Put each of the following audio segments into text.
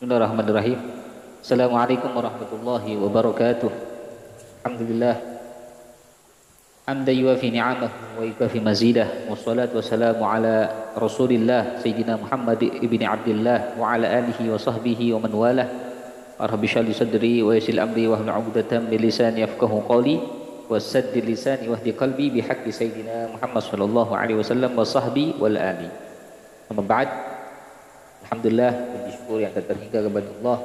Bismillahirrahmanirrahim. Assalamualaikum warahmatullahi wabarakatuh. Alhamdulillah. Hamdan yuwafi ni'amahu wa yukafi mazidah. Wassalatu wassalamu ala Rasulillah Sayyidina Muhammad ibni Abdillah wa ala alihi wa sahbihi wa man walah. Rabbi shrah li sadri wa yassir amri wahlul 'uqdatam min lisani yafqahu qawli wasaddid lisani wahdi qalbi bihaqqi Sayyidina Muhammad sallallahu alaihi wasallam wa sahbi wal ali. Amma ba'd. Alhamdulillah, puji syukur yang terhingga kepada Allah.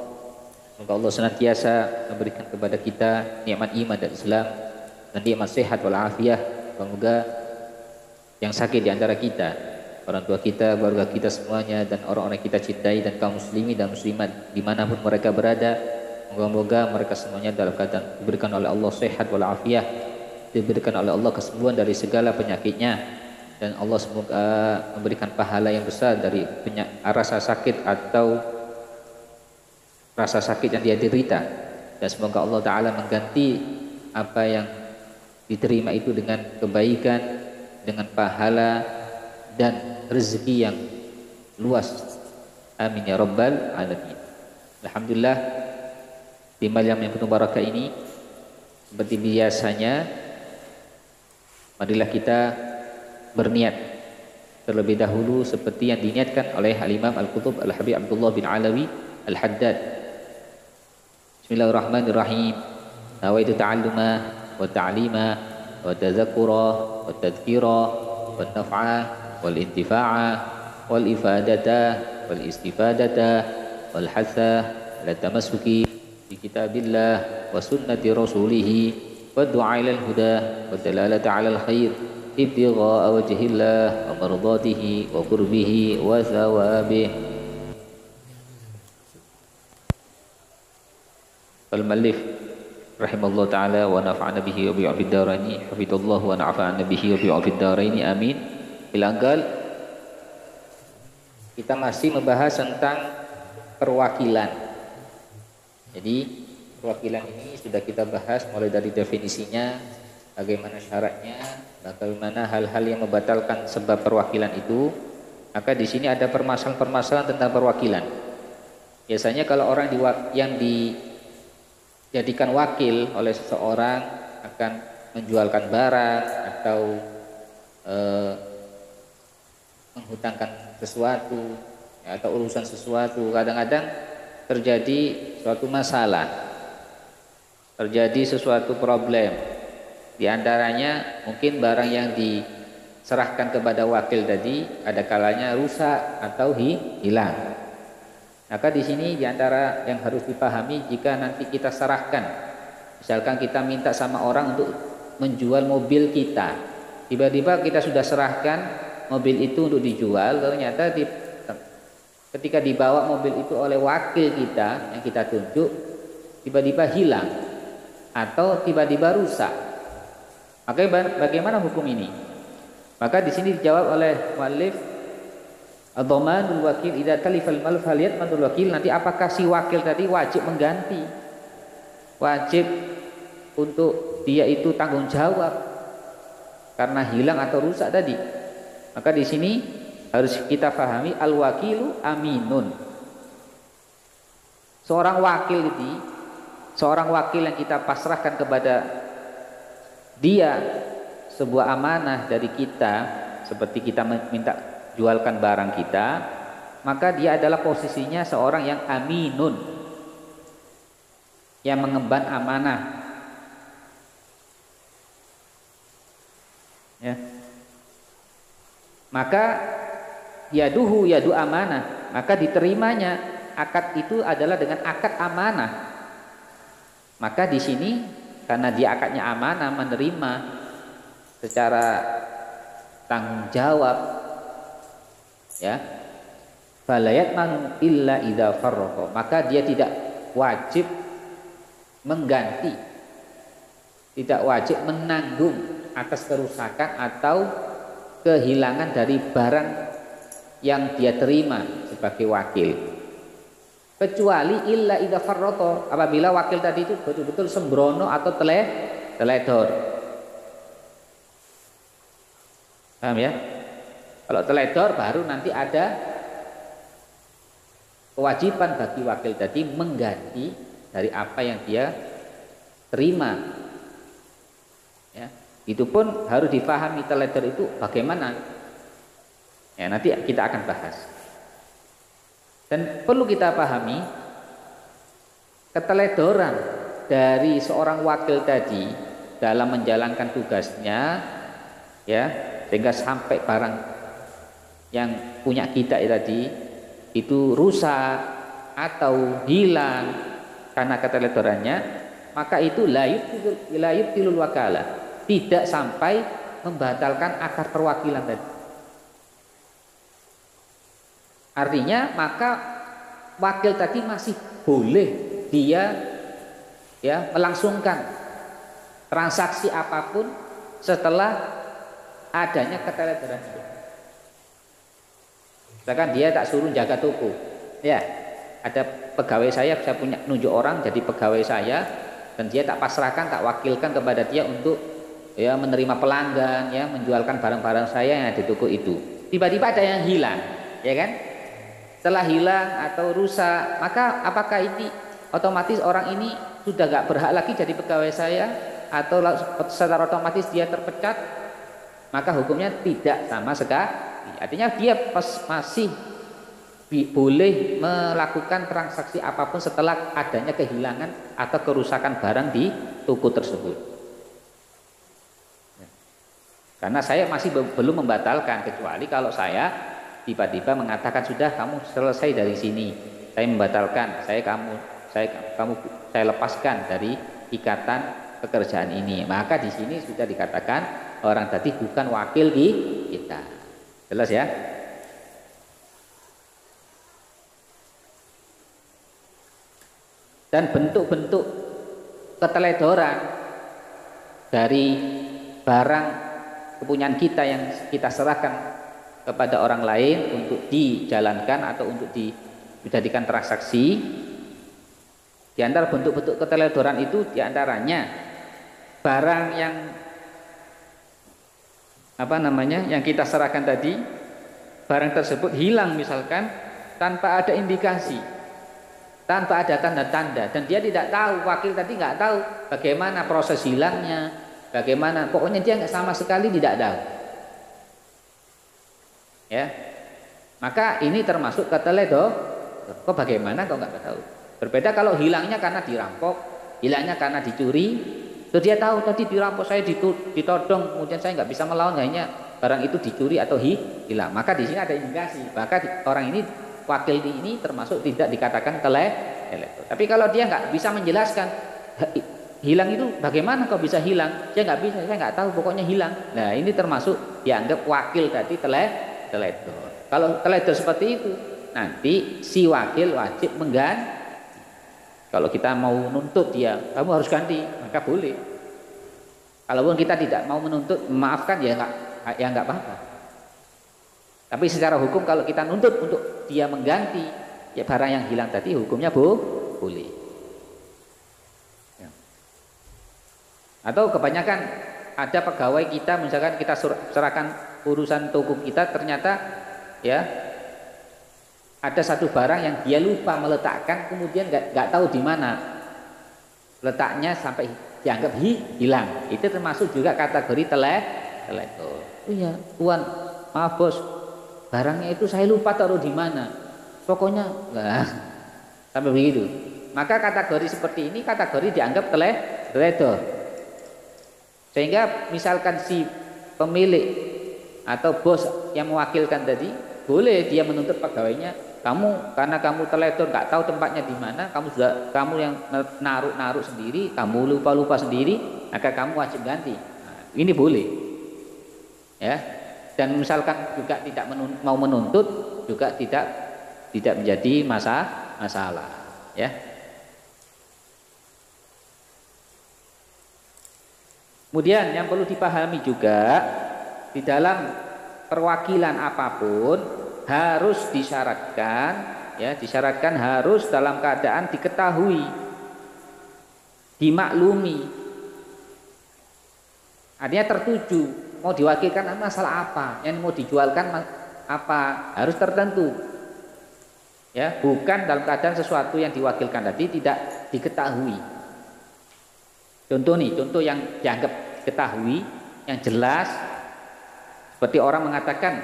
Semoga Allah senantiasa memberikan kepada kita nikmat iman dan Islam dan nikmat sehat wal afiyah. Semoga yang sakit di antara kita, orang tua kita, keluarga kita semuanya, dan orang-orang kita cintai dan kaum muslimin dan muslimat dimanapun mereka berada, moga-moga mereka semuanya dalam keadaan diberikan oleh Allah sehat wal afiyah, diberikan oleh Allah kesembuhan dari segala penyakitnya. Dan Allah semoga memberikan pahala yang besar dari rasa sakit atau rasa sakit yang dia derita. Dan semoga Allah Ta'ala mengganti apa yang diterima itu dengan kebaikan, dengan pahala dan rezeki yang luas. Amin ya Rabbal Alamin. Alhamdulillah, di malam yang penuh barakah ini, seperti biasanya, marilah kita berniat terlebih dahulu seperti yang diniatkan oleh Al-Imam Al-Qutub Al-Habib Abdullah bin Alawi Al-Haddad. Bismillahirrahmanirrahim. Nawaitu ta'alluma wa ta'lima wa tadzakkura wa tadhkira wa naf'a wal intifa'a wal ifadata wal istifadata wal hatha ala tamassuki bi kitabillah wa sunnati rasulih wa du'a ila al-huda wa dalalata ala al-khair ibtigha'a wajhillah wa mardatihi wa qurbihi wa thawabih. Al-Muallif rahimallahu ta'ala wa nafa'ana bihi wa bi'afid daraini hafidallahu wa nafa'ana bihi wa bi'afid daraini amin. Bilanggal kita masih membahas tentang perwakilan. Jadi perwakilan ini sudah kita bahas mulai dari definisinya, bagaimana syaratnya, bagaimana hal-hal yang membatalkan sebab perwakilan itu. Maka di sini ada permasalahan-permasalahan tentang perwakilan. Biasanya kalau orang yang dijadikan wakil oleh seseorang akan menjualkan barang atau menghutangkan sesuatu atau urusan sesuatu, kadang-kadang terjadi suatu masalah, terjadi sesuatu problem. Di antaranya mungkin barang yang diserahkan kepada wakil tadi ada kalanya rusak atau hilang. Maka di sini di antara yang harus dipahami, jika nanti kita serahkan, misalkan kita minta sama orang untuk menjual mobil kita, tiba-tiba kita sudah serahkan mobil itu untuk dijual, ternyata ketika dibawa mobil itu oleh wakil kita yang kita tunjuk, tiba-tiba hilang atau tiba-tiba rusak. Maka bagaimana hukum ini? Maka di sini dijawab oleh muallif, ad-dhamanul wakil idza talifal mal falyatmanul wakil. Nanti apakah si wakil tadi wajib mengganti? Wajib untuk dia itu tanggung jawab karena hilang atau rusak tadi. Maka di sini harus kita pahami al-wakilu aminun. Seorang wakil yang kita pasrahkan kepada dia sebuah amanah dari kita, seperti kita minta jualkan barang kita, maka dia adalah posisinya seorang yang aminun, yang mengemban amanah, ya. Maka yadu amanah, maka diterimanya akad itu adalah dengan akad amanah. Maka di sini karena dia akadnya amanah, menerima secara tanggung jawab, ya, falayat manu illa idza farraqa, maka dia tidak wajib mengganti, tidak wajib menanggung atas kerusakan atau kehilangan dari barang yang dia terima sebagai wakil, kecuali illa idza farrata, apabila wakil tadi itu betul-betul sembrono atau teledor. Paham ya? Kalau teledor baru nanti ada kewajiban bagi wakil tadi mengganti dari apa yang dia terima. Ya, itu pun harus difahami teledor itu bagaimana. Ya, nanti kita akan bahas. Dan perlu kita pahami keteledoran dari seorang wakil tadi dalam menjalankan tugasnya, ya, sehingga sampai barang yang punya kita tadi itu rusak atau hilang karena keteledorannya, maka itu la yubtilul wakalah, tidak sampai membatalkan akad perwakilan tadi. Artinya maka wakil tadi masih boleh dia ya melangsungkan transaksi apapun setelah adanya keteledoran itu. Misalkan dia tak suruh jaga toko, ya ada pegawai saya punya nunjuk orang jadi pegawai saya, dan dia tak pasrahkan, tak wakilkan kepada dia untuk ya menerima pelanggan, ya menjualkan barang-barang saya yang ada di toko itu. Tiba-tiba ada yang hilang, ya kan? Setelah hilang atau rusak, maka apakah ini otomatis orang ini sudah gak berhak lagi jadi pegawai saya, atau secara otomatis dia terpecat? Maka hukumnya tidak sama sekali. Artinya dia masih boleh melakukan transaksi apapun setelah adanya kehilangan atau kerusakan barang di toko tersebut. Karena saya masih belum membatalkan, kecuali kalau saya tiba-tiba mengatakan sudah kamu selesai dari sini, saya membatalkan, saya lepaskan dari ikatan pekerjaan ini, maka di sini sudah dikatakan orang tadi bukan wakil di kita. Jelas ya? Dan bentuk-bentuk keteledoran dari barang kepunyaan kita yang kita serahkan kepada orang lain untuk dijalankan atau untuk dijadikan transaksi. Di antara bentuk-bentuk keteledoran itu diantaranya barang yang yang kita serahkan tadi, barang tersebut hilang misalkan tanpa ada indikasi, tanpa ada tanda-tanda, dan dia tidak tahu, wakil tadi nggak tahu bagaimana proses hilangnya, bagaimana, pokoknya dia nggak sama sekali tidak tahu. Ya, maka ini termasuk keteledoran. Kok bagaimana kok nggak tahu? Berbeda kalau hilangnya karena dirampok, hilangnya karena dicuri, terus dia tahu tadi dirampok, saya ditodong, kemudian saya nggak bisa melawan, hanya barang itu dicuri atau hilang. Maka di sini ada indikasi, maka orang ini, wakil ini termasuk tidak dikatakan keteledoran. Tapi kalau dia nggak bisa menjelaskan hilang itu bagaimana kok bisa hilang, saya nggak bisa, saya nggak tahu, pokoknya hilang. Nah ini termasuk dianggap wakil tadi teledor. Kalau teledor seperti itu, nanti si wakil wajib mengganti. Kalau kita mau nuntut dia, kamu harus ganti, maka boleh. Kalaupun kita tidak mau menuntut, memaafkan, ya nggak apa-apa. Tapi secara hukum kalau kita nuntut untuk dia mengganti ya barang yang hilang tadi, hukumnya boleh. Ya. Atau kebanyakan ada pegawai kita, misalkan kita serahkan urusan toko kita, ternyata ya ada satu barang yang dia lupa meletakkan, kemudian nggak tahu di mana letaknya sampai dianggap hilang. Itu termasuk juga kategori teledor. Oh iya, Tuan, maaf bos, barangnya itu saya lupa taruh di mana. Pokoknya sampai begitu. Maka kategori seperti ini kategori dianggap teledor. Sehingga misalkan si pemilik atau bos yang mewakilkan tadi, boleh dia menuntut pegawainya, karena kamu teledor, nggak tahu tempatnya di mana, kamu yang naruh sendiri, kamu lupa sendiri, maka kamu wajib ganti. Nah, ini boleh, ya. Dan misalkan juga tidak mau menuntut, juga tidak menjadi masalah, ya. Kemudian yang perlu dipahami juga, di dalam perwakilan apapun harus disyaratkan, ya, disyaratkan harus dalam keadaan diketahui, dimaklumi. Artinya tertuju, mau diwakilkan masalah apa, yang mau dijualkan apa, harus tertentu. Ya, bukan dalam keadaan sesuatu yang diwakilkan tadi tidak diketahui. Contoh nih, contoh yang dianggap ketahui, yang jelas, seperti orang mengatakan,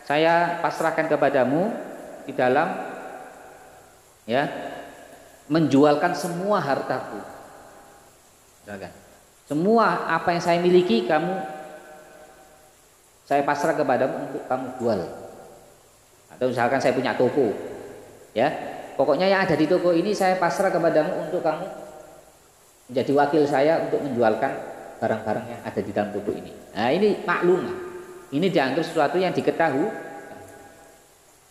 saya pasrahkan kepadamu di dalam ya menjualkan semua hartaku. Misalkan, semua apa yang saya miliki saya pasrah kepadamu untuk kamu jual. Atau misalkan saya punya toko, ya, pokoknya yang ada di toko ini saya pasrah kepadamu untuk kamu menjadi wakil saya untuk menjualkan barang-barang yang ada di dalam toko ini. Nah, ini maklum, ini dianggap sesuatu yang diketahui.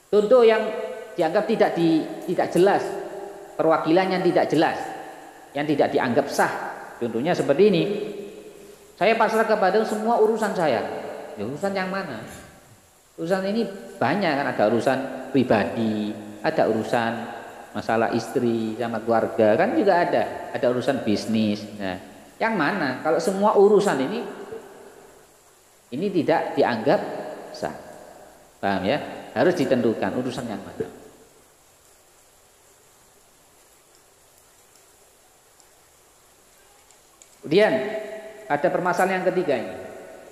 Contoh yang dianggap tidak jelas, perwakilan yang tidak jelas, yang tidak dianggap sah. Contohnya seperti ini, saya pasrah kepada semua urusan saya. Ya, urusan yang mana? Urusan ini banyak kan, ada urusan pribadi, ada urusan masalah istri sama keluarga, kan juga ada urusan bisnis. Nah, yang mana? Kalau semua urusan ini tidak dianggap sah. Paham ya? Harus ditentukan urusan yang mana. Kemudian ada permasalahan yang ketiga ini,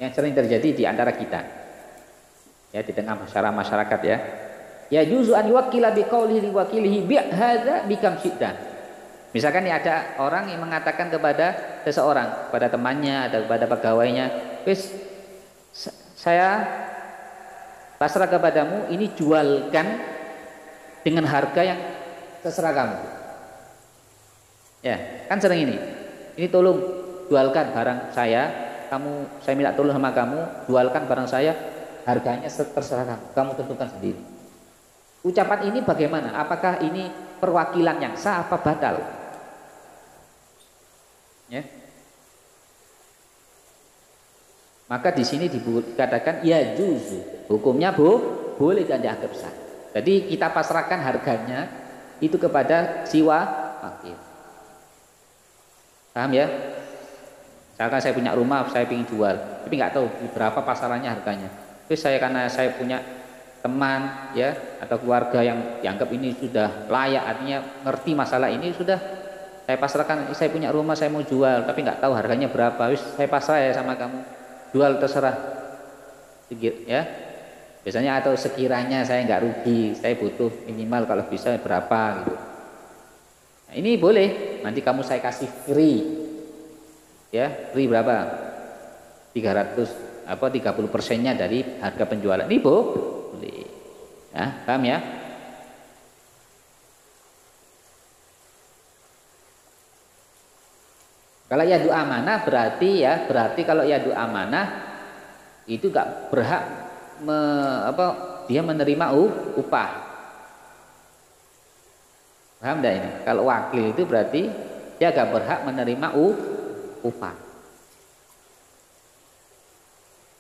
yang sering terjadi di antara kita, ya, di tengah masyarakat ya. Ya juzu an yuwakkila biqaulihi liwakilihi bi hadza bikam syi'ta. Misalkan ya ada orang yang mengatakan kepada seseorang, kepada temannya atau kepada pegawainya, "Wis, saya pasrah kepadamu, ini jualkan dengan harga yang terserah kamu." Ya, kan sering ini. Ini tolong jualkan barang saya minta tolong sama kamu, jualkan barang saya, harganya terserah kamu tentukan sendiri. Ucapan ini bagaimana? Apakah ini perwakilan yang sah apa batal? Ya. Maka di sini dikatakan ya juzu, hukumnya boleh dan dianggap sah. Jadi kita pasrahkan harganya itu kepada si wakil. Paham ya? Misalkan saya punya rumah, saya ingin jual, tapi nggak tahu berapa pasarannya harganya. Terus karena saya punya teman ya atau keluarga yang dianggap ini sudah layak, artinya ngerti masalah ini, sudah saya pasrahkan, saya punya rumah saya mau jual tapi nggak tahu harganya berapa, saya pasrah ya sama kamu, jual terserah ya, biasanya, atau sekiranya saya nggak rugi, saya butuh minimal kalau bisa berapa gitu. Nah, ini boleh, nanti kamu saya kasih free ya, free berapa, 30%-nya dari harga penjualan. Ini boleh ya, paham ya? Kalau yadu amanah berarti kalau yadu amanah itu gak berhak dia menerima upah. Paham enggak ini? Kalau wakil itu berarti dia gak berhak menerima upah.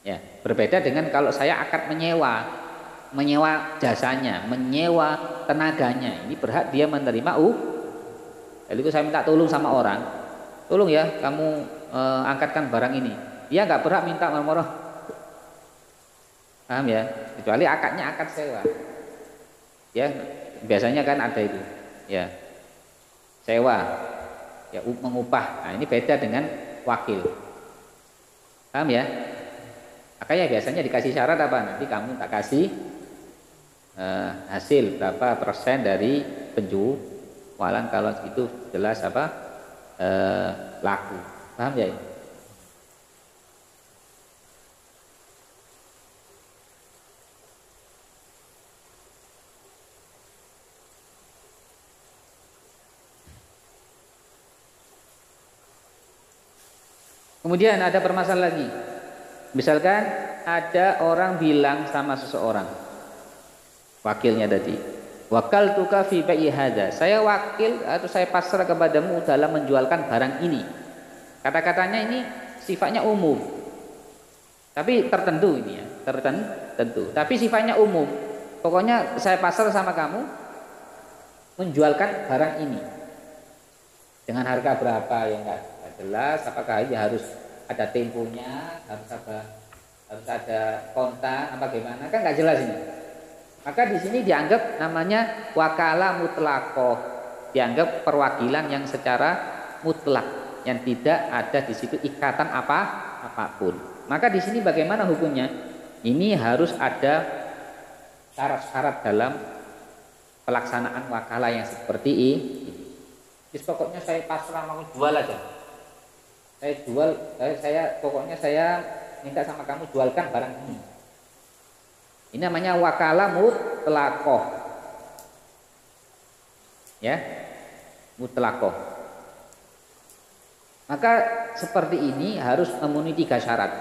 Ya, berbeda dengan kalau saya akad menyewa jasanya, menyewa tenaganya, ini berhak dia menerima Jadi itu saya minta tolong sama orang, tolong ya kamu angkatkan barang ini, dia nggak berhak minta nomor, paham ya? Kecuali akadnya akad sewa, ya biasanya kan ada itu, ya sewa, ya mengupah. Nah ini beda dengan wakil, paham ya? Makanya biasanya dikasih syarat apa? Nanti kamu tak kasih hasil berapa persen dari penjualan kalau itu jelas laku, paham ya? Kemudian ada permasalahan lagi, misalkan ada orang bilang sama seseorang, wakilnya tadi, wakal tuka fi bai'i hadza, saya wakil atau saya pasrah kepadamu dalam menjualkan barang ini. Kata-katanya ini sifatnya umum, tapi tertentu ini ya, tertentu, tapi sifatnya umum. Pokoknya saya pasrah sama kamu menjualkan barang ini dengan harga berapa ya, enggak jelas. Apakah ya harus ada temponya, harus ada kontak apa gimana, kan nggak jelas ini. Maka di sini dianggap namanya wakalah mutlaqoh, dianggap perwakilan yang secara mutlak, yang tidak ada di situ ikatan apapun. Maka di sini bagaimana hukumnya? Ini harus ada syarat-syarat dalam pelaksanaan wakalah yang seperti ini. Jadi pokoknya saya pasrah mau jual aja. Saya jual, pokoknya saya minta sama kamu jualkan barang ini. Ini namanya wakalah mutlaqoh. Ya, mutlaqoh. Maka seperti ini harus memenuhi 3 syarat.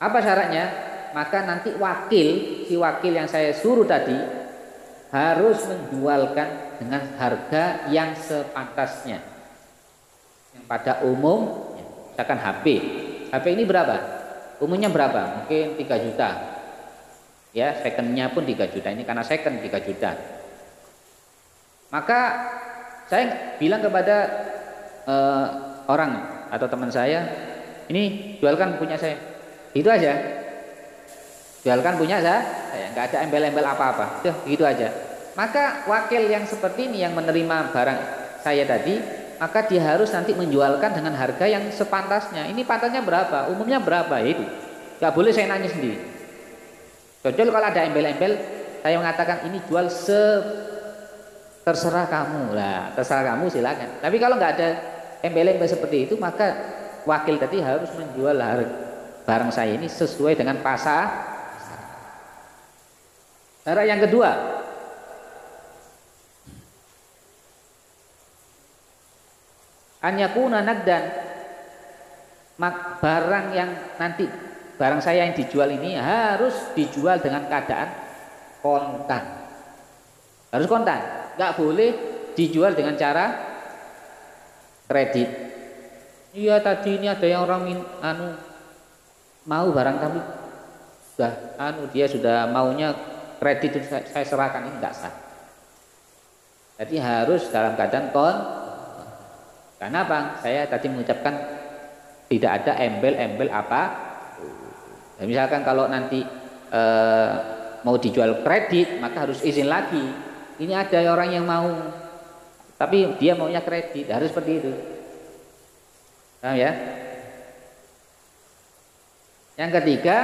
Apa syaratnya? Maka nanti si wakil yang saya suruh tadi harus menjualkan dengan harga yang sepantasnya. Yang pada umum, misalkan HP ini berapa? Umumnya berapa? Mungkin 3 juta. Ya, secondnya pun 3 juta. Ini karena second 3 juta. Maka saya bilang kepada orang atau teman saya, ini jualkan punya saya. Itu aja. Jualkan punya saya, nggak ada embel-embel apa-apa. Gitu aja. Maka wakil yang seperti ini yang menerima barang saya tadi, maka dia harus nanti menjualkan dengan harga yang sepantasnya. Ini pantasnya berapa? Umumnya berapa? Itu. Nggak boleh saya nanya sendiri. Kecuali kalau ada embel-embel, saya mengatakan ini jual terserah kamu lah, terserah kamu silakan. Tapi kalau nggak ada embel-embel seperti itu, maka wakil tadi harus menjual barang saya ini sesuai dengan pasar. Cara yang kedua, an yakuna naqdan, barang yang nanti barang saya yang dijual ini harus dijual dengan keadaan kontan. Harus kontan, nggak boleh dijual dengan cara kredit. Iya, tadi ini ada yang orang mau barang kami dia sudah maunya kredit, saya serahkan, ini nggak sah. Jadi harus dalam keadaan karena apa? Saya tadi mengucapkan tidak ada embel-embel apa. Misalkan kalau nanti mau dijual kredit, maka harus izin lagi. Ini ada orang yang mau, tapi dia maunya kredit, harus seperti itu. Paham ya? Yang ketiga,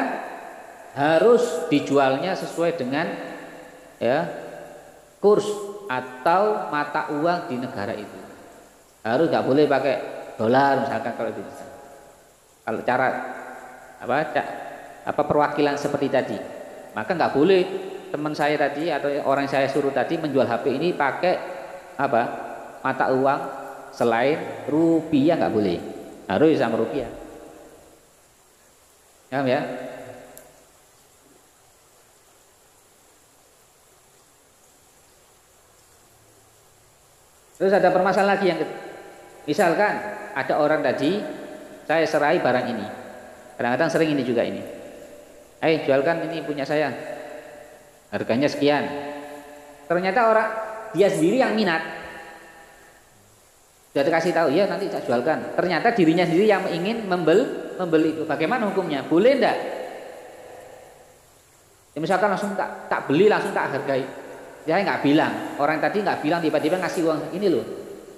harus dijualnya sesuai dengan kurs atau mata uang di negara itu. Harus, nggak boleh pakai dolar misalkan kalau itu bisa. Kalau cara perwakilan seperti tadi, maka nggak boleh teman saya tadi atau orang yang saya suruh tadi menjual HP ini pakai mata uang selain rupiah, nggak boleh, harus sama rupiah. Paham ya? Terus ada permasalahan lagi yang misalkan ada orang tadi saya serai barang ini, kadang-kadang sering ini juga ini, jualkan ini punya saya, harganya sekian. Ternyata orang dia sendiri yang minat, sudah dikasih tahu ya nanti saya jualkan. Ternyata dirinya sendiri yang ingin membeli itu. Bagaimana hukumnya? Boleh enggak? Ya, misalkan langsung tak beli, langsung tak hargai. Saya nggak bilang, orang tadi nggak bilang, tiba-tiba ngasih uang, ini loh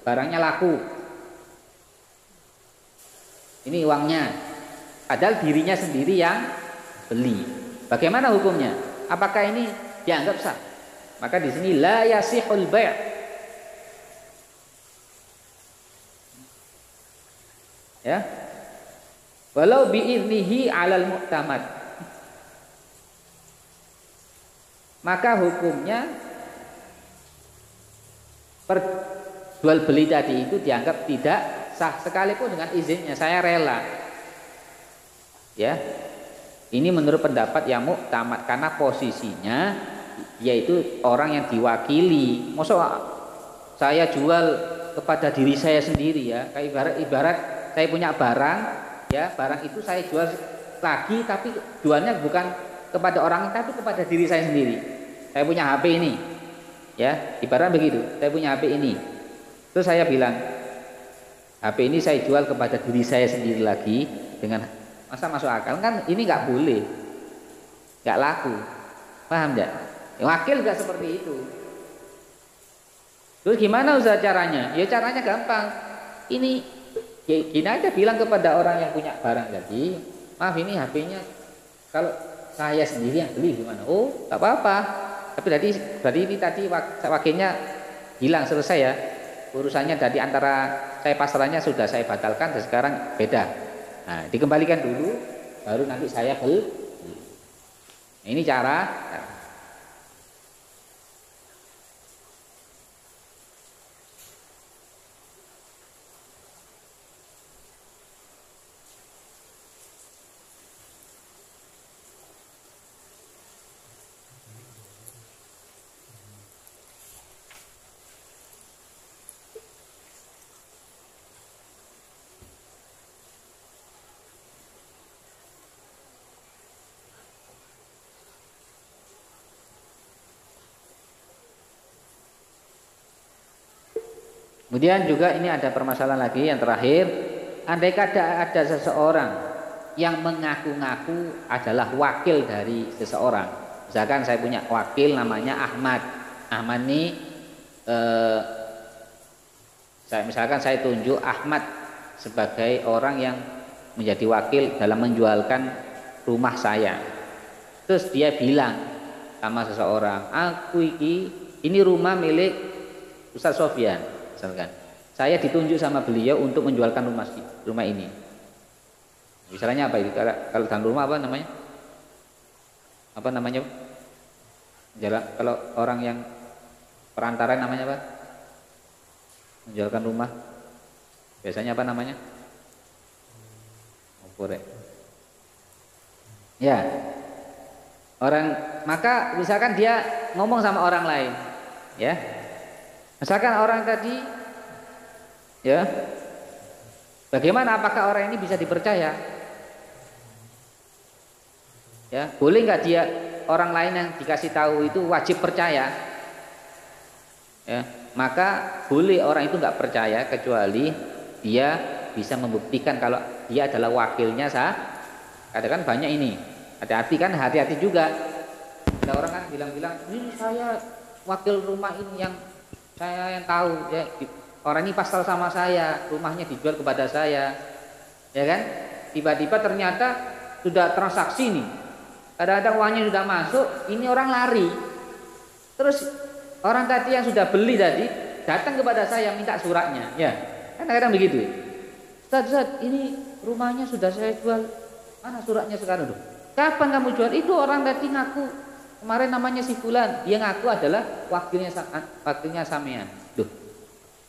barangnya laku, ini uangnya, padahal dirinya sendiri yang beli. Bagaimana hukumnya? Apakah ini dianggap sah? Maka di sini la yasihul bai'. Ya, walau biiznihi 'alal mu'tamad. Maka hukumnya jual beli tadi itu dianggap tidak sah sekalipun dengan izinnya, saya rela. Ya, ini menurut pendapat yang mu'tamad karena posisinya yaitu orang yang diwakili. Masa saya jual kepada diri saya sendiri ya, kayak ibarat saya punya barang ya, barang itu saya jual lagi tapi jualnya bukan kepada orang tapi kepada diri saya sendiri. Saya punya HP ini. Ya, ibarat begitu. Saya punya HP ini. Terus saya bilang, HP ini saya jual kepada diri saya sendiri lagi dengan masa masuk akal kan ini nggak boleh, nggak laku. Paham nggak? Wakil nggak seperti itu. Terus gimana Ustaz caranya? Ya caranya gampang. Ini gini aja, bilang kepada orang yang punya barang tadi, maaf ini HP-nya kalau saya sendiri yang beli gimana? Oh, tak apa-apa. Tapi berarti ini tadi wakilnya hilang, selesai ya. Urusannya dari antara saya pasarannya sudah saya batalkan dan sekarang beda. Nah, dikembalikan dulu baru nanti saya beli. Nah, ini cara. Kemudian juga ini ada permasalahan lagi yang terakhir, andai kata ada seseorang yang mengaku-ngaku adalah wakil dari seseorang. Misalkan saya punya wakil namanya Ahmad. Ahmad ini misalkan saya tunjuk Ahmad sebagai orang yang menjadi wakil dalam menjualkan rumah saya. Terus dia bilang sama seseorang, "Aku ini rumah milik Ustaz Sofyan." Misalkan saya ditunjuk sama beliau untuk menjualkan rumah ini. Misalnya apa itu? Kalau dalam rumah apa namanya? Apa namanya? Kalau orang yang perantara namanya apa? Menjualkan rumah. Biasanya apa namanya? Korek. Ya. Maka misalkan dia ngomong sama orang lain, ya. Misalkan orang tadi, ya, bagaimana? Apakah orang ini bisa dipercaya? Ya, boleh nggak dia orang lain yang dikasih tahu itu wajib percaya? Ya, maka boleh orang itu nggak percaya kecuali dia bisa membuktikan kalau dia adalah wakilnya Katakan banyak ini, hati-hati juga. Ada orang kan bilang-bilang, ini saya wakil rumah ini saya yang tahu, ya, orang ini pasal sama saya, rumahnya dijual kepada saya, ya kan? Tiba-tiba ternyata sudah transaksi nih, kadang-kadang uangnya sudah masuk, ini orang lari, terus orang tadi yang sudah beli tadi datang kepada saya minta suratnya, ya, kadang-kadang begitu. Ustaz, ini rumahnya sudah saya jual, mana suratnya sekarang tuh? Kapan kamu jual? Itu orang tadi ngaku. Kemarin namanya si Fulan, dia ngaku adalah wakilnya sampean. Duh,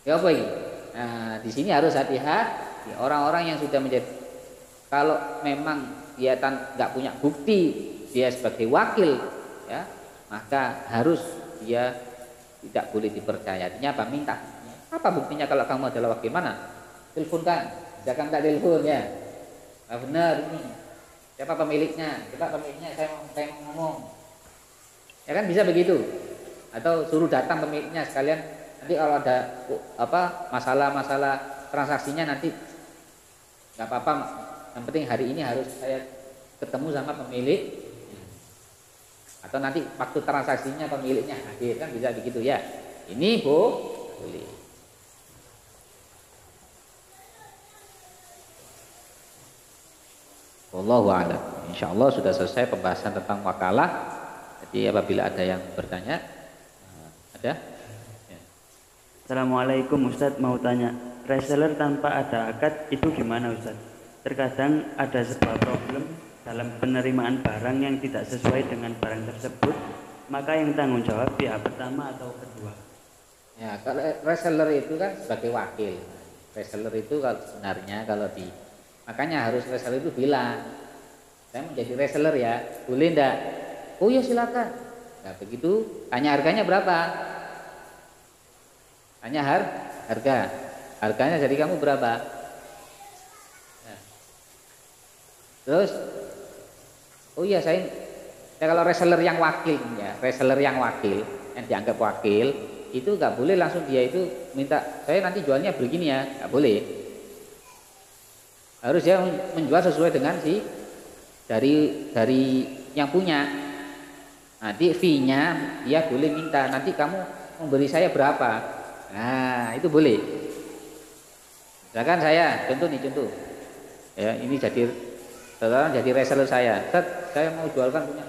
ya apa ini? Nah, di sini harus hati-hati. Orang-orang yang sudah menjadi, kalau memang dia nggak punya bukti dia sebagai wakil, ya, maka harus dia tidak boleh dipercaya. Artinya apa? Minta. Apa buktinya kalau kamu adalah wakil? Mana? Teleponkan. Jangan tak telepon ya. Nah, benar ini. Siapa pemiliknya? Saya mau ngomong. Ya kan bisa begitu, atau suruh datang pemiliknya sekalian, nanti kalau ada masalah transaksinya nanti nggak apa-apa, yang penting hari ini harus saya ketemu sama pemilik, atau nanti waktu transaksinya pemiliknya hadir, kan bisa begitu ya. Ini boleh. Wallahu a'lam. Insyaallah sudah selesai pembahasan tentang wakalah. Jadi apabila ada yang bertanya, ada? Ya. Assalamualaikum Ustadz, mau tanya, reseller tanpa ada akad itu gimana Ustadz? Terkadang ada sebuah problem dalam penerimaan barang yang tidak sesuai dengan barang tersebut, maka yang tanggung jawab pihak pertama atau kedua? Ya, kalau reseller itu kan sebagai wakil. Reseller itu sebenarnya makanya harus reseller itu bilang, saya menjadi reseller ya, boleh enggak? Oh ya silakan. Nah begitu, tanya harganya berapa? Tanya harganya dari kamu berapa? Nah. Terus, oh iya kalau reseller yang wakil yang dianggap wakil itu nggak boleh langsung dia itu minta saya nanti jualnya begini ya, nggak boleh. Harus dia menjual sesuai dengan dari yang punya. Nanti fee-nya dia boleh minta, nanti kamu memberi saya berapa. Nah, itu boleh. Misalkan saya, contoh nih contoh. Ya, ini jadi sekarang jadi reseller saya. Ustaz, saya mau jualkan punya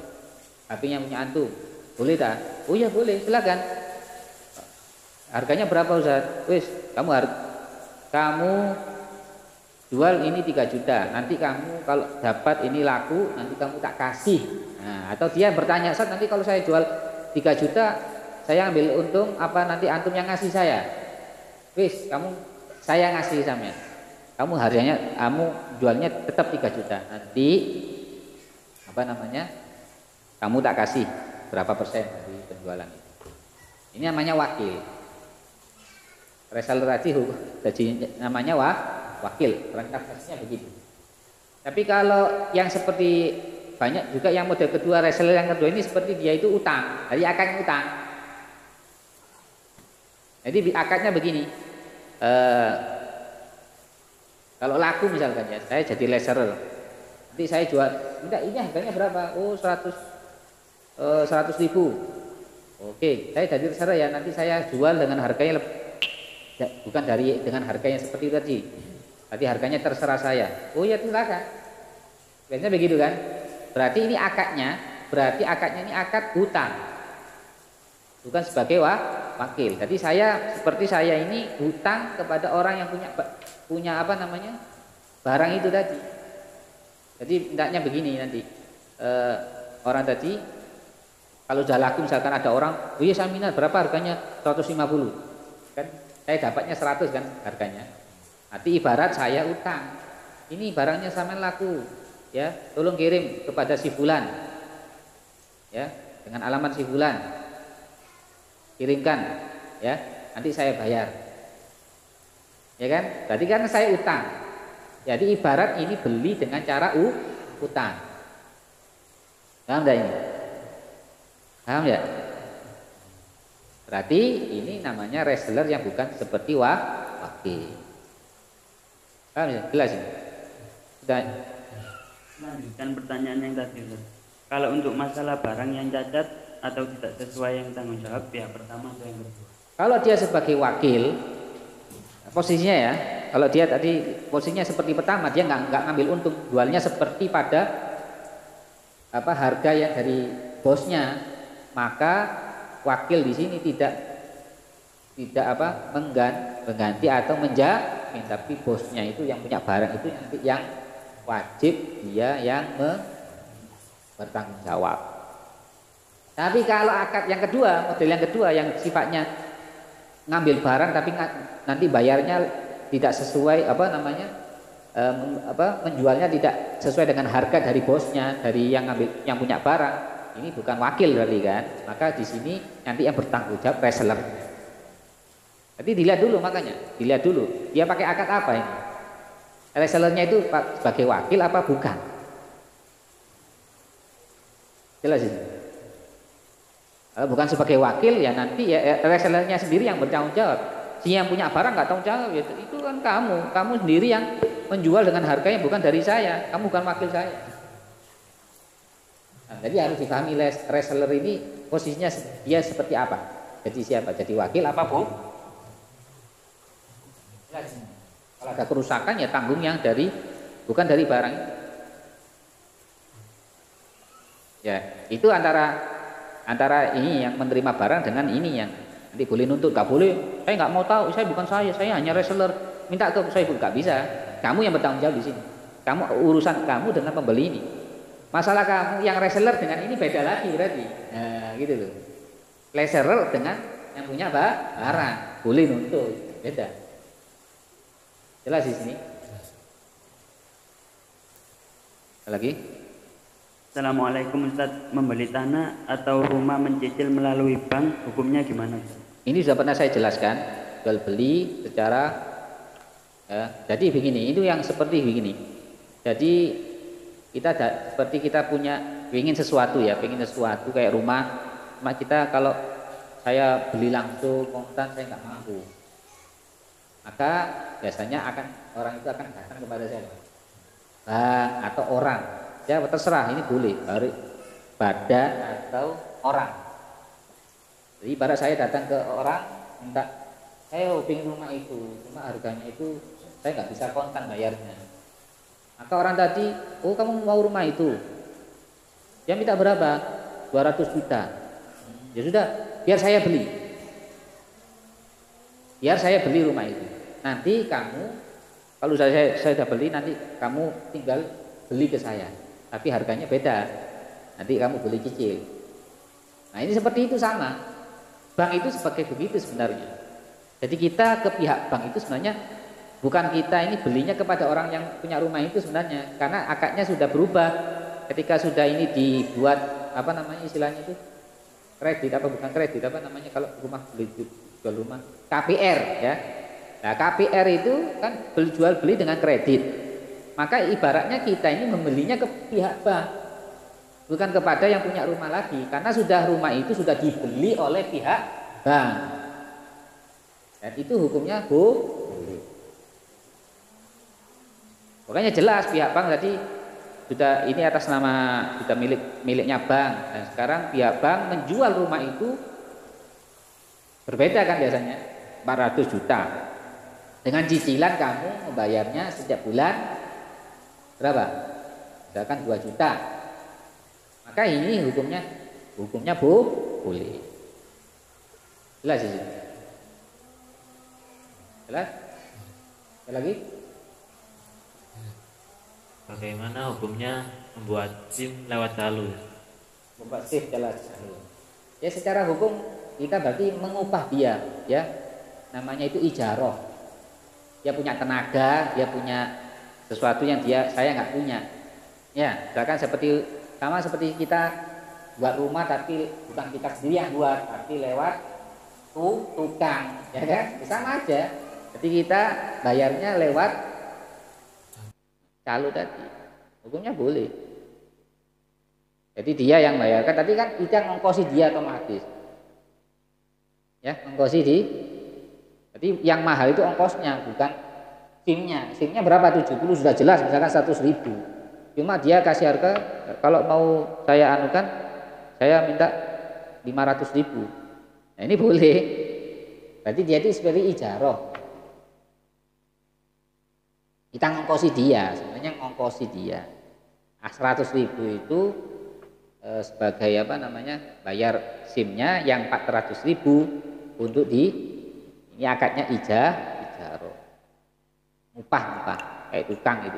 HP-nya punya antum. Boleh tak? Oh iya boleh, silakan. Harganya berapa Ustaz? Wis, kamu jual ini 3 juta. Nanti kamu kalau dapat ini laku, nanti kamu tak kasih. Nah, atau dia bertanya, Ustaz, nanti kalau saya jual 3 juta, saya ambil untung apa nanti antum yang ngasih saya? Wis, saya ngasih sampean. Kamu harganya kamu jualnya tetap 3 juta. Nanti apa namanya? Kamu tak kasih berapa persen dari penjualan itu. Ini namanya wakil. Reseller tadi jadi namanya wakil. Transaksinya begitu. Tapi kalau yang seperti banyak juga yang model kedua, reseller yang kedua ini seperti dia itu utang, dari akadnya utang. Jadi akadnya begini. Kalau laku misalkan ya, saya jadi reseller. Nanti saya jual, enggak ini harganya berapa? Oh 100 ribu. Oke, saya jadi reseller ya, nanti saya jual dengan harganya bukan dengan harganya seperti tadi. Tadi harganya terserah saya. Oh ya silakan. Biasanya begitu kan? Berarti ini akadnya ini akad hutang. Bukan sebagai wakil. Jadi seperti saya ini hutang kepada orang yang punya apa namanya barang itu tadi. Jadi hendaknya begini nanti orang tadi kalau sudah laku misalkan ada orang, oh iya saya minat berapa harganya 150 kan saya dapatnya 100 kan harganya. Nanti ibarat saya utang, ini barangnya sampean laku ya, tolong kirim kepada si fulan ya dengan alamat si fulan, kirimkan ya nanti saya bayar. Ya kan? Berarti kan saya utang. Jadi ibarat ini beli dengan cara utang. Paham enggak ini? Paham ya? Berarti ini namanya reseller yang bukan seperti wakil. Paham ya? Jelas ini? Sudah. Lanjutkan pertanyaan yang tadi. Kalau untuk masalah barang yang cacat atau tidak sesuai yang tanggung jawab pihak pertama atau yang kedua? Kalau dia sebagai wakil, posisinya ya, kalau dia tadi posisinya seperti pertama, dia nggak ngambil untung, jualnya seperti pada apa harga yang dari bosnya, maka wakil di sini tidak apa mengganti atau menjamin, tapi bosnya itu yang punya barang itu nanti yang wajib dia yang bertanggung jawab. Tapi kalau akad yang kedua, model yang kedua yang sifatnya ngambil barang tapi nanti bayarnya tidak sesuai apa namanya menjualnya tidak sesuai dengan harga dari bosnya, dari yang punya barang, ini bukan wakil berarti kan, maka di sini nanti yang bertanggung jawab reseller. Jadi dilihat dulu, makanya dilihat dulu dia pakai akad apa ini, resellernya itu sebagai wakil apa bukan, jelas ini. Kalau bukan sebagai wakil ya nanti ya resellernya sendiri yang bertanggung jawab. Si yang punya barang nggak tanggung jawab ya itu kan kamu sendiri yang menjual dengan harganya bukan dari saya, kamu bukan wakil saya. Nah, jadi harus dipahami reseller ini posisinya dia seperti apa. Jadi siapa? Jadi wakil apa bu? Kalau ada kerusakan ya tanggung yang bukan dari barang. Ya itu antara ini yang menerima barang dengan ini yang nanti boleh nuntut, gak boleh. Saya nggak mau tahu, saya bukan saya hanya reseller. Minta ke saya nggak bisa. Kamu yang bertanggung jawab di sini. Urusan kamu dengan pembeli ini. Masalah kamu yang reseller dengan ini beda lagi berarti. Nah, gitu loh. Reseller dengan yang punya barang boleh nuntut, beda. Jelas di sini. Lagi? Assalamualaikum Ustaz, membeli tanah atau rumah mencicil melalui bank hukumnya gimana Ustaz? Ini sudah pernah saya jelaskan, jual beli secara ya, jadi begini, itu yang seperti begini. Jadi seperti kita ingin sesuatu kayak rumah kita, kalau saya beli langsung kontan saya nggak mampu, maka biasanya orang itu akan datang kepada saya, bank atau orang. Ya terserah, ini boleh badan atau orang. Jadi ibarat saya datang ke orang minta, saya pengen rumah itu, cuma harganya itu saya nggak bisa kontan bayarnya. Maka orang tadi, oh kamu mau rumah itu, dia minta berapa? 200 juta. Ya sudah, biar saya beli. Biar saya beli rumah itu. Nanti kamu, kalau saya sudah beli, nanti kamu tinggal beli ke saya. Tapi harganya beda. Nanti kamu beli cicil. Nah ini seperti itu sama. Bank itu sebagai begitu sebenarnya. Jadi kita ke pihak bank itu sebenarnya bukan kita ini belinya kepada orang yang punya rumah itu sebenarnya, karena akadnya sudah berubah. Ketika sudah ini dibuat apa namanya istilahnya itu kredit apa bukan kredit apa namanya kalau rumah beli jual rumah KPR ya. Nah KPR itu kan jual beli dengan kredit. Maka ibaratnya kita ini membelinya ke pihak bank, bukan kepada yang punya rumah lagi, karena sudah rumah itu sudah dibeli oleh pihak bank. Dan itu hukumnya boleh. Makanya jelas pihak bank tadi sudah ini atas nama sudah miliknya bank, dan sekarang pihak bank menjual rumah itu berbeda kan biasanya 400 juta. Dengan cicilan kamu membayarnya setiap bulan berapa? Misalkan 2 juta. Maka ini hukumnya boleh. Jelas sih. Jelas? Ada lagi? Bagaimana hukumnya membuat SIM lewat jalur? Membuat SIM lewat jalur. Ya secara hukum kita berarti mengupah dia, ya. Namanya itu ijarah. Dia punya tenaga, dia punya sesuatu yang saya nggak punya. Ya, misalkan sama seperti kita buat rumah tapi bukan kita sendiri yang buat, tapi lewat tukang, ya kan? Sama aja. Jadi kita bayarnya lewat calo tadi, hukumnya boleh. Jadi dia yang bayarkan, tadi kan kita ngongkosi dia otomatis, ya ngongkosi jadi yang mahal itu ongkosnya bukan SIM-nya. SIM-nya berapa? 70 sudah jelas, misalkan 100.000. Cuma dia kasih harga, kalau mau saya anukan, saya minta 500.000. Nah ini boleh. Berarti dia itu seperti ijarah. Kita ngongkosi dia, sebenarnya ngongkosi dia. 100.000 itu sebagai apa namanya bayar SIM-nya, yang 400.000 untuk ini akadnya ijarah, upah kayak tukang itu.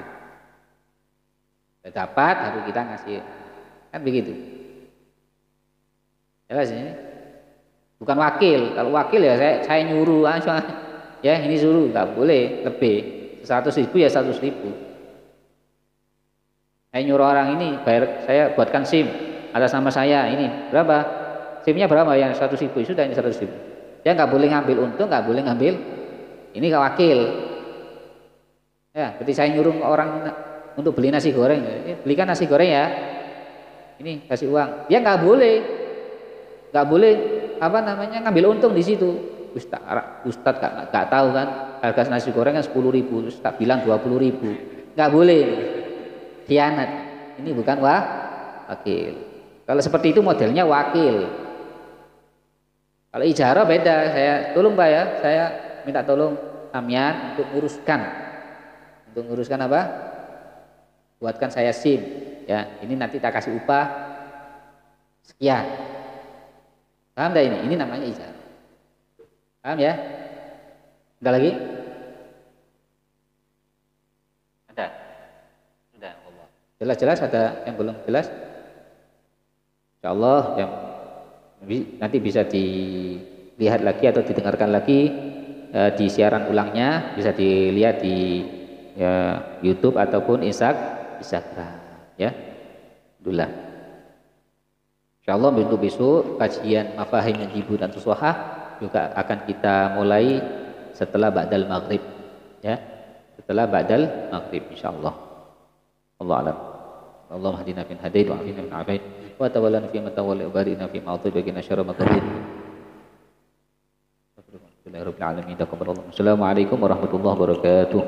Sudah dapat baru kita ngasih, kan begitu. Jelas ini bukan wakil. Kalau wakil ya saya nyuruh aja, ya ini suruh, nggak boleh lebih. 100.000 ya 100.000. Saya nyuruh orang ini bayar, saya buatkan SIM atas nama saya, ini berapa? SIM-nya berapa? Yang 100.000, sudah ini 100.000. Dia nggak boleh ngambil untung, nggak boleh ngambil ini ke wakil. Ya, seperti saya nyuruh orang untuk beli nasi goreng, belikan nasi goreng ya. Ini kasih uang. Dia nggak boleh apa namanya ngambil untung di situ. Ustadz nggak tahu kan harga nasi goreng kan 10.000, terus tak bilang 20.000, nggak boleh, khianat. Ini bukan wakil. Kalau seperti itu modelnya wakil. Kalau ijarah beda. Saya tolong Pak ya, saya minta tolong sampean untuk nguruskan apa? Buatkan saya SIM ya. Ini nanti tak kasih upah sekian. Paham dah ini? Ini namanya ijarah. Paham ya? Ada lagi? Ada? Sudah. Jelas-jelas ada yang belum jelas? Insyaallah yang nanti bisa dilihat lagi atau didengarkan lagi di siaran ulangnya, bisa dilihat di YouTube ataupun Instagram ya. Alhamdulillah. Insyaallah besok kajian mafahim yang jibu dan tuswahah juga akan kita mulai setelah ba'dal maghrib ya, setelah ba'dal maghrib insyaallah. Allah alam. Allahumma hadina fin hadait wa afina min afait wa tawallana fi man tawalla wa barina fi ma atayta wa qina syarra ma qadait. Alhamdulillahirabbil alamin. Assalamualaikum warahmatullahi wabarakatuh.